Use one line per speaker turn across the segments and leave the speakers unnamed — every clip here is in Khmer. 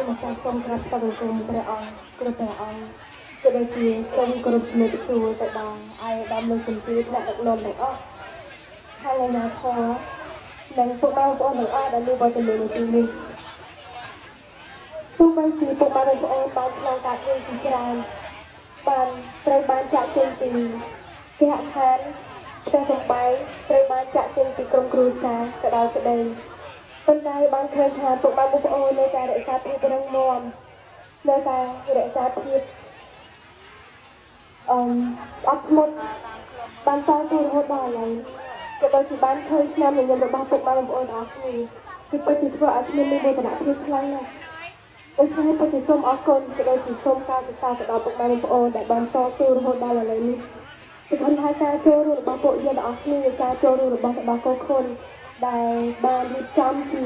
ម្ចាស់សូមក្រាបថ្វាយបង្គំព្រះអង្គគ្រប់ព្រះអង្គក៏ដូចជាសូមគោរពជំរាបសួរទៅដល់អាយដាមលោកជំទាវថ្នាក់ដឹកនាំទាំងអស់ហើយអាញាធរនិងពុកម៉ែបងប្អូនទាំងអស់ដែលមានវត្តមាននៅទីនេះទោះបីជាពុកម៉ែបងប្អូនបានឆ្លងកាត់រឿងជាច្រើនបានត្រូវបានចាក់ចេញពីគេហដ្ឋានផ្ទះសម្បែងត្រូវបានចាក់ចេញពីក្រុមគ្រួសារក៏ដោយក្តីប៉ុន្តែបានឃើញថាពុកម៉ែបងប្អូននៅតែរក្សាភាពរឹងមាំនៅតែរក្សាភាពអត់ធ្មត់បានតស៊ូរហូតដល់ឥឡូវក៏ដូចជាបានឃើញស្នាមញញឹមរបស់ពុកម៉ែបងប្អូនទាំងអស់គ្នាគឺពិតជាធ្វើឲ្យខ្ញុំមានមោទនភាពខ្លាំងណាស់ដូច្នេះពិតជាសូមអរគុណក៏ដូចជាសូមការសរសើរទៅដល់ពុកម៉ែបងប្អូនដែលបានតស៊ូរហូតដល់ឥឡូវនេះគឺថាការចូលរួមរបស់ពួកយើងទាំងអស់គ្នាការចូលរួមរបស់កូនខុនដែលបានរៀបចំជា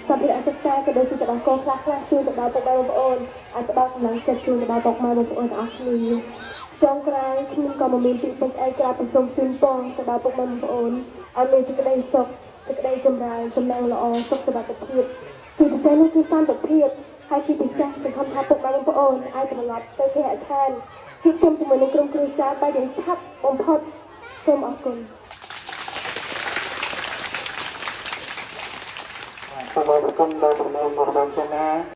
សម្ភារៈសិក្សាក៏ដូចជាទៅដល់កូនខ្លះជូនទៅដល់ពុកម៉ែបងប្អូនឲ្យផ្ដល់កម្លាំងចិត្តជូនទៅដល់ពុកម៉ែបងប្អូនទាំងអស់គ្នាចុងក្រោយខ្ញុំក៏មិនមានទីពេញអីក្រៅពីសូមជូនពរទៅដល់ពុកម៉ែបងប្អូនឲ្យមានសេចក្តីសុខសេចក្តីចម្រើនចំណងល្អសុខសុវត្ថិភាពគឺពិសេសនោះគឺសន្តិភាពហើយជាពិសេសសង្ឃឹមថាពុកម៉ែបងប្អូនអាចត្រឡប់ទៅគេហដ្ឋានជួបជុំជាមួយនឹងក្រុមគ្រួសារបានយ៉ាងឆាប់បំផុតសូមអរគុណ
សូមអរគុណដល់ក្រុមរបស់បងចាណា